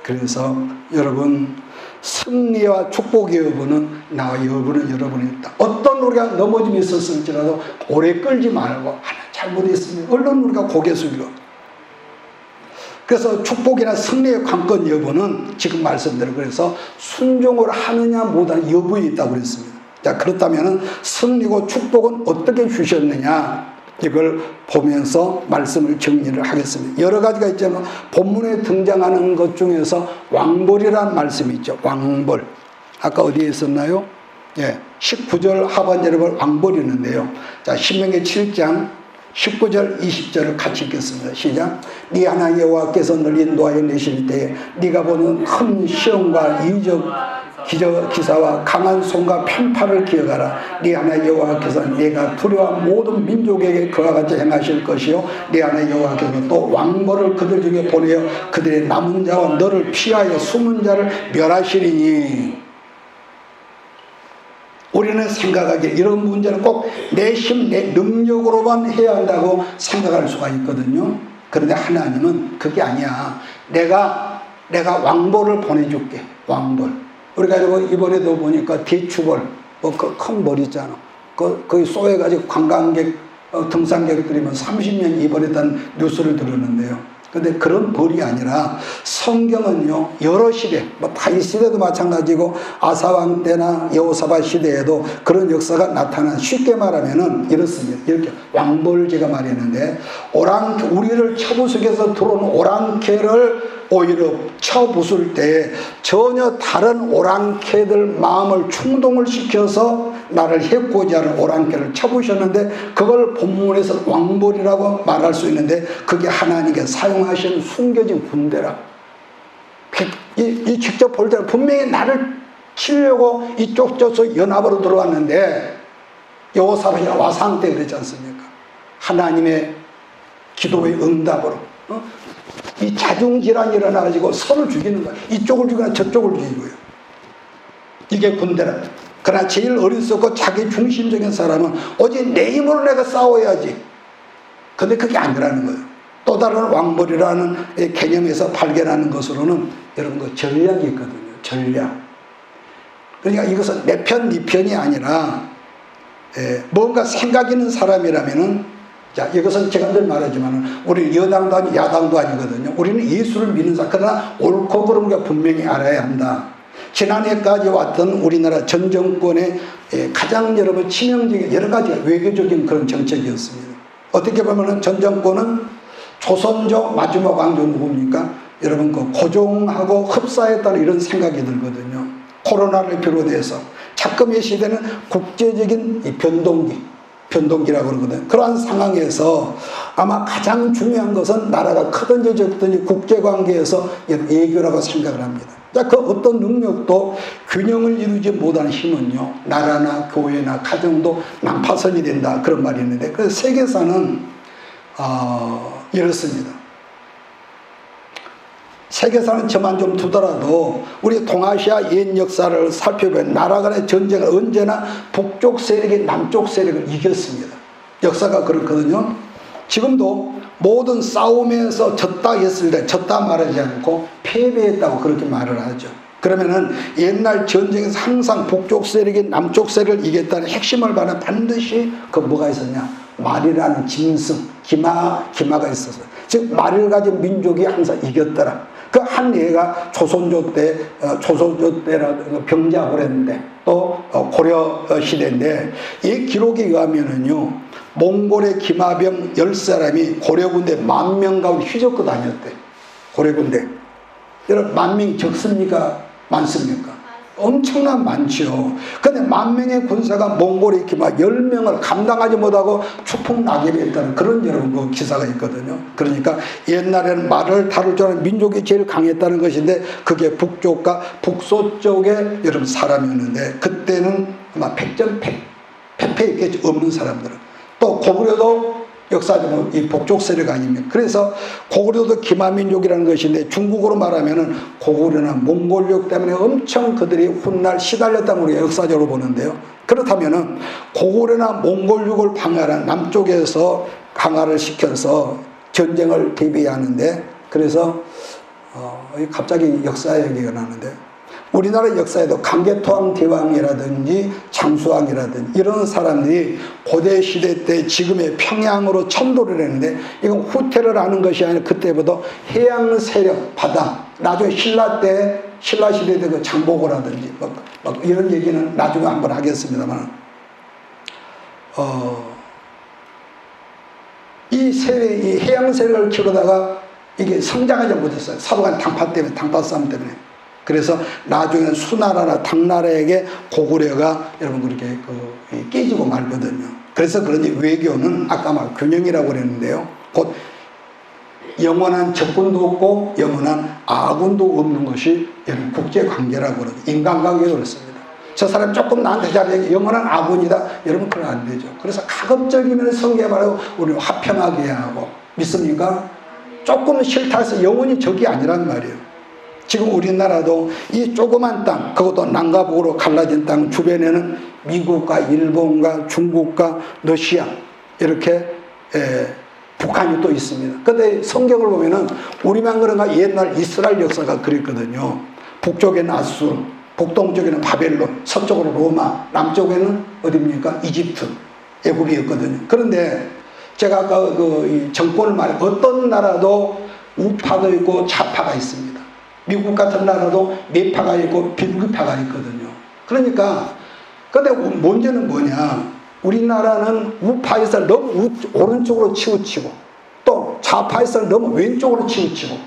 A: 그래서 여러분 승리와 축복의 여부는 나와 여부는 여러분이 있다. 어떤 우리가 넘어짐이 있었을지라도 오래 끌지 말고 하나 잘못했으면 얼른 우리가 고개 숙이고. 그래서 축복이나 승리의 관건 여부는 지금 말씀대로 그래서 순종을 하느냐 못하느냐 여부에 있다고 그랬습니다. 자, 그렇다면 승리고 축복은 어떻게 주셨느냐 이걸 보면서 말씀을 정리를 하겠습니다. 여러 가지가 있지만 본문에 등장하는 것 중에서 왕벌이라는 말씀이 있죠. 왕벌. 아까 어디에 있었나요? 예, 19절 하반절에 보면 왕벌이 있는데요. 자, 신명기 7장 19절 20절을 같이 읽겠습니다. 시작. 네 하나님 여호와께서 널 인도하여 내실 때에 네가 보는 큰 시험과 이적 기사와 강한 손과 편파를 기억하라. 네 하나님 여호와께서 네가 두려워한 모든 민족에게 그와 같이 행하실 것이요 네 하나님 여호와께서 또 왕벌을 그들 중에 보내어 그들의 남은 자와 너를 피하여 숨은 자를 멸하시리니. 우리는 생각하기에 이런 문제는 꼭 내 힘, 내 능력으로만 해야 한다고 생각할 수가 있거든요. 그런데 하나님은 그게 아니야. 내가 왕벌을 보내줄게. 왕벌. 우리가 이번에도 보니까 대추벌, 그 큰 벌 있잖아. 거기 쏘여가지고 관광객, 등산객들이 30명 입원했다는 뉴스를 들었는데요. 근데 그런 벌이 아니라 성경은요, 여러 시대, 다윗 시대도 마찬가지고 아사왕 때나 여호사밧 시대에도 그런 역사가 나타난, 쉽게 말하면은 이렇습니다. 이렇게 왕벌제가 말했는데, 우리를 쳐부수겨서 들어오는 오랑캐를 오히려 쳐부술 때 전혀 다른 오랑캐들 마음을 충동을 시켜서 나를 해코지 하는 오랑캐를 쳐부셨는데, 그걸 본문에서 왕벌이라고 말할 수 있는데, 그게 하나님께 사용하시는 숨겨진 군대라. 이 직접 볼 때는 분명히 나를 치려고 이쪽 저쪽 연합으로 들어왔는데, 여호사밧이 와상 때 그랬지 않습니까? 하나님의 기도의 응답으로 이 자중질환이 일어나가지고 서로 죽이는 거야. 이쪽을 죽이나 저쪽을 죽이고요. 이게 군대라. 그러나 제일 어리석고 자기 중심적인 사람은 오직 내 힘으로 내가 싸워야지. 근데 그게 아니라는 거예요. 또 다른 왕벌이라는 개념에서 발견하는 것으로는 여러분 그 전략이 있거든요. 전략. 그러니까 이것은 내 편, 네 편이 아니라 뭔가 생각 있는 사람이라면은, 자, 이것은 제가 늘 말하지만 우리 여당도 아니고 야당도 아니거든요. 우리는 예수를 믿는 사람. 그러나 옳고 그름을 분명히 알아야 한다. 지난해까지 왔던 우리나라 전 정권의 가장 여러분 치명적인 여러 가지 외교적인 그런 정책이었습니다. 어떻게 보면 전 정권은 조선족 마지막 왕조 누굽니까? 여러분 그 고종하고 흡사했다는 이런 생각이 들거든요. 코로나를 비롯해서 자금의 시대는 국제적인 이 변동기라고 그러거든요. 그러한 상황에서 아마 가장 중요한 것은 나라가 크든지 적든지 국제관계에서 외교라고 생각을 합니다. 자, 그 어떤 능력도 균형을 이루지 못하는 힘은요, 나라나 교회나 가정도 난파선이 된다, 그런 말이 있는데, 그래서 세계사는 이렇습니다. 세계사는 저만 좀 두더라도 우리 동아시아 옛 역사를 살펴보면 나라 간의 전쟁은 언제나 북쪽 세력이 남쪽 세력을 이겼습니다. 역사가 그렇거든요. 지금도 모든 싸움에서 졌다 했을 때 졌다 말하지 않고 패배했다고 그렇게 말을 하죠. 그러면은 옛날 전쟁에서 항상 북쪽 세력이 남쪽 세력을 이겼다는 핵심을 말하면 반드시 그 뭐가 있었냐, 말이라는 짐승, 기마가 있었어요. 즉 말을 가진 민족이 항상 이겼더라. 그 한 예가 조선조 때라 병자호래인데 또 고려 시대인데, 이 기록에 의하면은요, 몽골의 기마병 10사람이 고려군대 10,000명 가운데 휘젓고 다녔대. 고려군대. 여러분 10,000명이 적습니까? 많습니까? 엄청난 많죠. 근데 10,000명의 군사가 몽골의 기마 10명을 감당하지 못하고 추풍낙엽했다는 그런 여러분 그 기사가 있거든요. 그러니까 옛날에는 말을 다룰 줄 아는 민족이 제일 강했다는 것인데, 그게 북쪽과 북서쪽에 여러분 사람이었는데, 그때는 아마 백패했겠죠. 없는 사람들은. 또 고구려도 역사적으로 이 북쪽 세력 아닙니까? 그래서 고구려도 기마민족이라는 것인데, 중국어로 말하면은 고구려나 몽골족 때문에 엄청 그들이 훗날 시달렸다고 우리가 역사적으로 보는데요. 그렇다면은 고구려나 몽골족을 방해하는 남쪽에서 강화를 시켜서 전쟁을 대비하는데, 그래서 갑자기 역사 얘기가 나는데, 우리나라 역사에도 강개토왕 대왕이라든지 장수왕이라든지 이런 사람들이 고대 시대 때 지금의 평양으로 천도를 했는데 이건 후퇴를 하는 것이 아니라 그때보다 해양 세력 바다, 나중에 신라 시대 때 그 장보고라든지 막 이런 얘기는 나중에 한번 하겠습니다만 이 해양 세력을 키우다가 이게 성장하지 못했어요. 사도간 당파 싸움 때문에. 그래서 나중에는 수나라나 당나라에게 고구려가 여러분 그렇게 깨지고 말거든요. 그래서 그런지 외교는 아까 말 균형이라고 그랬는데요. 곧 영원한 적군도 없고 영원한 아군도 없는 것이 국제관계라고 그러죠. 인간관계도 그렇습니다. 저 사람 조금 나한테 잘해 영원한 아군이다. 여러분 그건 안 되죠. 그래서 가급적이면 성경에 말하고 우리는 화평하게 해야 하고 믿습니까? 조금 싫다 해서 영원히 적이 아니란 말이에요. 지금 우리나라도 이 조그만 땅, 그것도 남과 북으로 갈라진 땅 주변에는 미국과 일본과 중국과 러시아 이렇게 북한이 또 있습니다. 근데 성경을 보면은 우리만 그런가 옛날 이스라엘 역사가 그랬거든요. 북쪽에는 아수르, 북동쪽에는 바벨론, 서쪽으로 로마, 남쪽에는 어디입니까? 이집트, 애굽이었거든요. 그런데 제가 아까 이 정권을 말해 어떤 나라도 우파도 있고 좌파가 있습니다. 미국 같은 나라도 내파가 있고 비파가 있거든요. 그러니까 근데 문제는 뭐냐? 우리나라는 우파에서 너무 오른쪽으로 치우치고 또 좌파에서 너무 왼쪽으로 치우치고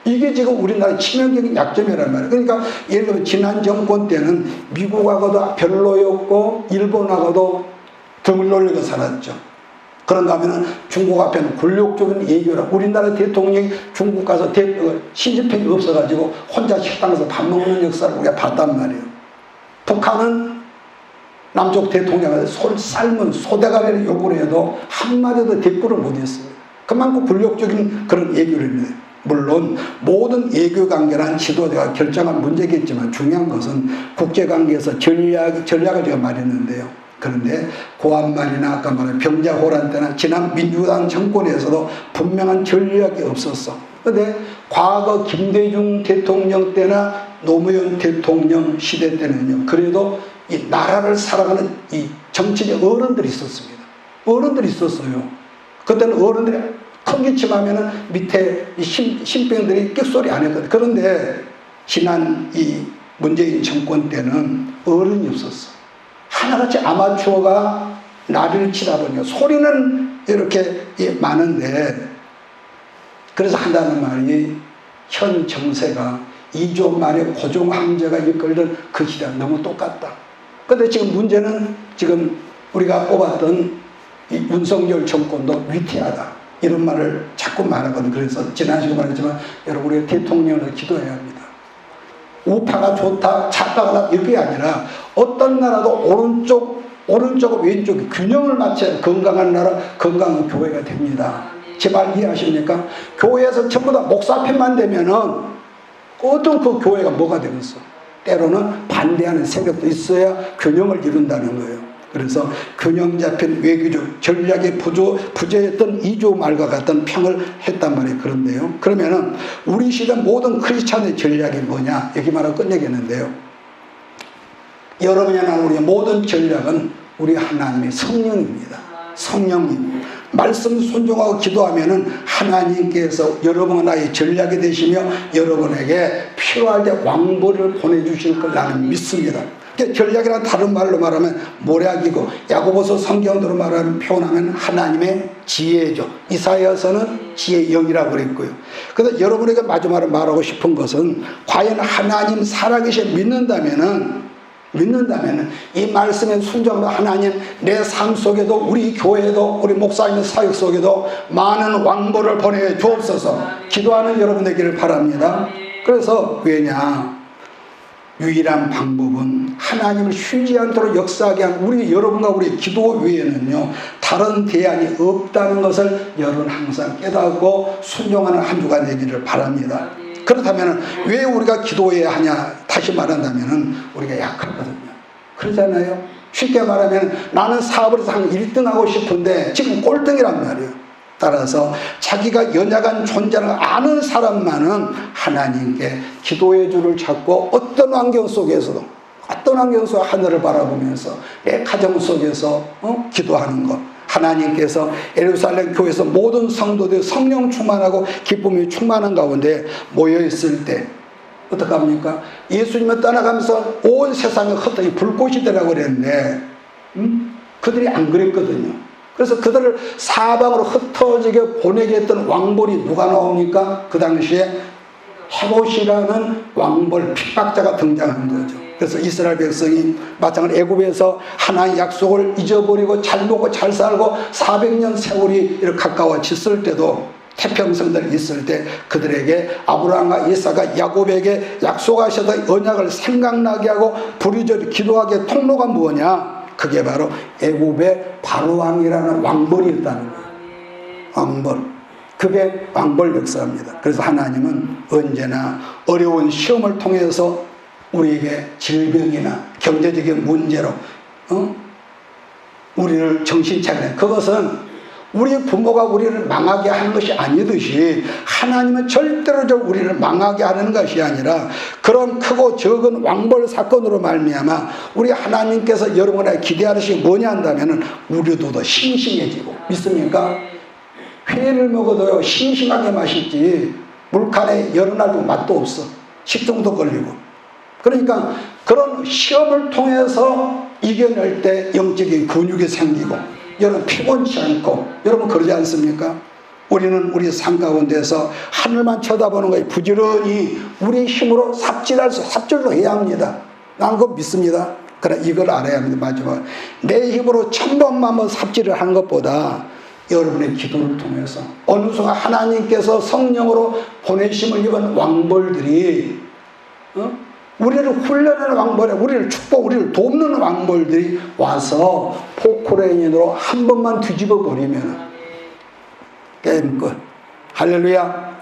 A: 이게 지금 우리나라의 치명적인 약점이란 말이에요. 그러니까 예를 들면 지난 정권 때는 미국하고도 별로였고 일본하고도 등을 돌리고 살았죠. 그런가 하면은 중국 앞에는 굴욕적인 예교라. 우리나라 대통령이 중국 가서 시진핑이 없어가지고 혼자 식당에서 밥 먹는 역사를 우리가 봤단 말이에요. 북한은 남쪽 대통령한테 삶은 소대가리를 요구를 해도 한마디도 대꾸를 못했습니다. 그만큼 굴욕적인 그런 예교입니다. 물론 모든 외교관계란 지도자가 결정한 문제겠지만 중요한 것은 국제관계에서 전략을 제가 말했는데요. 그런데 고한말이나 아까 말한 병자호란 때나 지난 민주당 정권에서도 분명한 전략이 없었어. 그런데 과거 김대중 대통령 때나 노무현 대통령 시대 때는요. 그래도 이 나라를 살아가는 이 정치적 어른들이 있었습니다. 어른들이 있었어요. 그때는 어른들이 큰 기침하면은 밑에 이 신병들이 끽소리 안 했거든요. 그런데 지난 이 문재인 정권 때는 어른이 없었어. 하나같이 아마추어가 나비를 치다 보니까 소리는 이렇게 많은데 그래서 한다는 말이 현 정세가 2조 만에 고종 황제가 이끌던 그 시대랑 너무 똑같다. 그런데 지금 문제는 지금 우리가 뽑았던 이 윤석열 정권도 위태하다. 이런 말을 자꾸 말하거든요. 그래서 지난 시간에 말했지만 여러분 우리가 대통령을 기도해야 합니다. 우파가 좋다, 좌파가 이게 아니라 어떤 나라도 오른쪽과 왼쪽이 균형을 맞춰야 건강한 나라, 건강한 교회가 됩니다. 제 말 이해하십니까? 교회에서 전부 다 목사편만 되면은 어떤 그 교회가 뭐가 되겠어? 때로는 반대하는 세력도 있어야 균형을 이룬다는 거예요. 그래서 균형 잡힌 외교적 전략에 부재했던 이조 말과 같은 평을 했단 말이에요. 그런데요. 그러면은 우리 시대 모든 크리스찬의 전략이 뭐냐? 여기 말하고 끝내겠는데요. 여러분이나 우리의 모든 전략은 우리 하나님의 성령입니다. 성령님. 말씀 순종하고 기도하면은 하나님께서 여러분 나의 전략이 되시며 여러분에게 필요할 때 왕보를 보내주실 걸 나는 믿습니다. 전략이란 다른 말로 말하면 모략이고 야고보서 성경으로 말하면 표현하면 하나님의 지혜죠. 이사야서는 지혜의 영이라고 그랬고요. 그래서 여러분에게 마지막으로 말하고 싶은 것은 과연 하나님 살아계신 믿는다면은 이 말씀에 순종하면 하나님 내 삶 속에도 우리 교회에도 우리 목사님의 사역 속에도 많은 왕보를 보내 주옵소서 기도하는 여러분 되기를 바랍니다. 그래서 왜냐? 유일한 방법은 하나님을 쉬지 않도록 역사하게 한 우리 여러분과 우리 기도 외에는요 다른 대안이 없다는 것을 여러분 항상 깨닫고 순종하는 한 주가 되기를 바랍니다. 그렇다면 왜 우리가 기도해야 하냐? 다시 말한다면 우리가 약하거든요. 그러잖아요. 쉽게 말하면 나는 사업을 해서 한 1등 하고 싶은데 지금 꼴등이란 말이에요. 따라서 자기가 연약한 존재를 아는 사람만은 하나님께 기도의 줄을 찾고 어떤 환경 속에서도 하늘을 바라보면서 내 가정 속에서 기도하는 것. 하나님께서 예루살렘 교회에서 모든 성도들이 성령 충만하고 기쁨이 충만한 가운데 모여있을 때 어떡합니까? 예수님을 떠나가면서 온 세상에 흩어진 불꽃이 되라고 그랬는데 그들이 안 그랬거든요. 그래서 그들을 사방으로 흩어지게 보내게 했던 왕벌이 누가 나옵니까? 그 당시에 헤롯이라는 왕벌 핍박자가 등장한 거죠. 그래서 이스라엘 백성이 마찬가지로 애굽에서 하나님의 약속을 잊어버리고 잘 먹고 잘 살고 400년 세월이 이렇게 가까워졌을 때도 태평성들 있을 때 그들에게 아브라함과 이삭과 야곱에게 약속하셔서 언약을 생각나게 하고 부르짖어 기도하게 통로가 뭐냐? 그게 바로 애굽의 바로왕이라는 왕벌이었다는 거예요. 왕벌. 그게 왕벌 역사입니다. 그래서 하나님은 언제나 어려운 시험을 통해서 우리에게 질병이나 경제적인 문제로 우리를 정신 차리는, 그것은 우리 부모가 우리를 망하게 하는 것이 아니듯이 하나님은 절대로 우리를 망하게 하는 것이 아니라 그런 크고 적은 왕벌 사건으로 말미암아 우리 하나님께서 여러분에게 기대하시는 게 뭐냐 한다면 우리도 더 싱싱해지고, 믿습니까? 회를 먹어도요 싱싱하게 맛있지 물칸에 여러 날도 맛도 없어. 식중독 걸리고. 그러니까 그런 시험을 통해서 이겨낼 때 영적인 근육이 생기고 여러분 피곤치 않고, 여러분 그러지 않습니까? 우리는 우리 삶 가운데서 하늘만 쳐다보는 거에 부지런히 우리 힘으로 삽질로 해야 합니다. 나는 그거 믿습니다. 그러나 이걸 알아야 합니다. 마지막 내 힘으로 1000번만 삽질을 하는 것보다 여러분의 기도를 통해서 어느 순간 하나님께서 성령으로 보내심을 입은 왕벌들이 우리를 훈련하는 왕벌에 우리를 축복, 우리를 돕는 왕벌들이 와서 포크레인으로 한 번만 뒤집어 버리면 게임 끝. 할렐루야.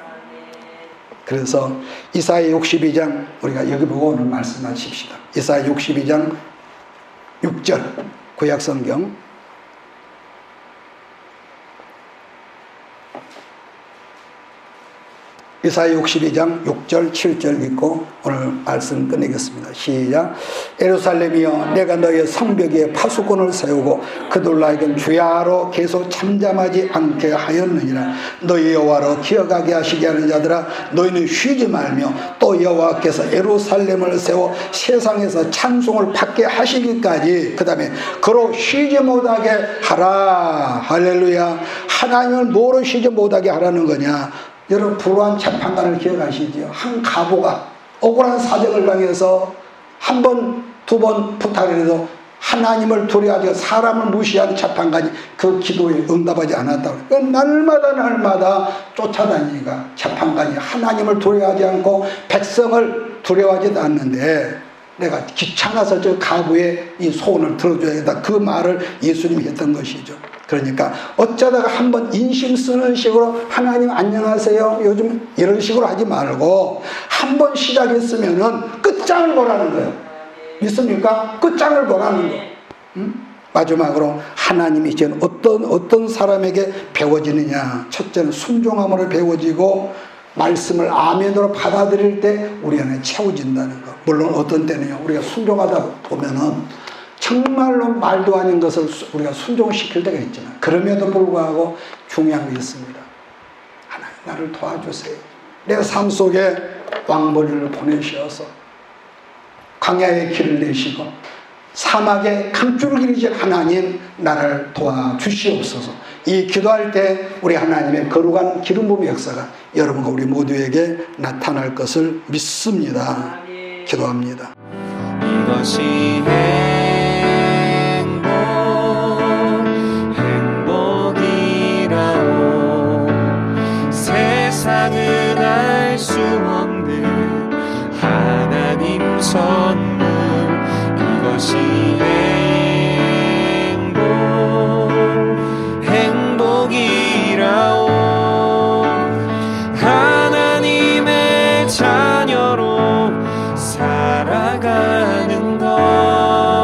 A: 그래서 이사야 62장 우리가 여기 보고 오늘 말씀하십시다. 이사야 62장 6절 구약성경. 이사야 62장 6절 7절 읽고 오늘 말씀 끝내겠습니다. 시작. 예루살렘이여, 내가 너의 성벽 위에 파수꾼을 세우고 그들 나에겐 주야로 계속 잠잠하지 않게 하였느니라. 너희 여호와로 기억하게 하시게 하는 자들아, 너희는 쉬지 말며 또 여호와께서 예루살렘을 세워 세상에서 찬송을 받게 하시기까지, 그 다음에 그로 쉬지 못하게 하라. 할렐루야. 하나님을 뭐로 쉬지 못하게 하라는 거냐? 여러분 불우한 재판관을 기억하시죠? 한 가부가 억울한 사정을 당해서 한 번, 두 번 부탁을 해도 하나님을 두려워하고 사람을 무시하는 재판관이 그 기도에 응답하지 않았다고. 그러니까 날마다 쫓아다니니까 재판관이 하나님을 두려워하지 않고 백성을 두려워하지도 않는데 내가 귀찮아서 저 가부의 이 소원을 들어줘야겠다. 그 말을 예수님이 했던 것이죠. 그러니까 어쩌다가 한번 인심 쓰는 식으로 하나님 안녕하세요 요즘 이런 식으로 하지 말고 한 번 시작했으면은 끝장을 보라는 거예요. 믿습니까? 끝장을 보라는 거. 마지막으로 하나님이 이제 어떤 사람에게 배워지느냐? 첫째는 순종함으로 배워지고 말씀을 아멘으로 받아들일 때 우리 안에 채워진다는 거. 물론 어떤 때는요 우리가 순종하다 보면은 정말로 말도 아닌 것을 우리가 순종시킬 때가 있지만 그럼에도 불구하고 중요한 게 있습니다. 하나님 나를 도와주세요. 내 삶 속에 왕벌이를 보내셔서 광야의 길을 내시고 사막에 강줄기를 진 하나님 나를 도와주시옵소서. 이 기도할 때 우리 하나님의 거룩한 기름 부음의 역사가 여러분과 우리 모두에게 나타날 것을 믿습니다. 기도합니다.
B: 이것이 행복이라오. 세상은 알 수 없는 하나님 선물. 이것이 행복이라오. 하나님의 자녀로 살아가는 것.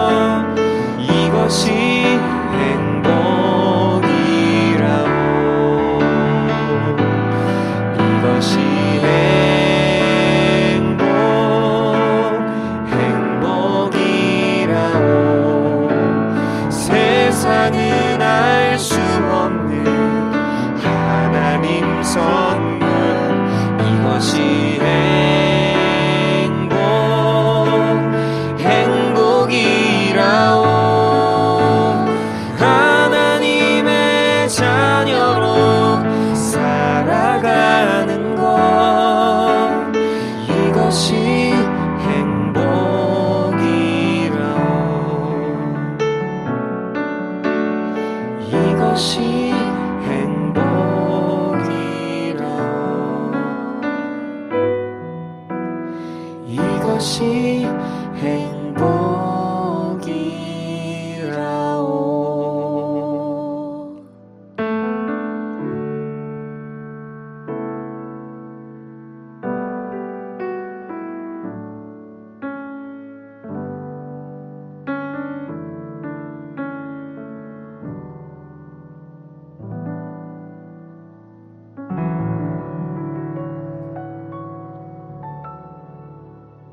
B: 알 수 없는 하나님 선물 이것이 행복이라오. 하나님의 자녀로 살아가는 것 이것이 이것이 행복이라 이것이 행복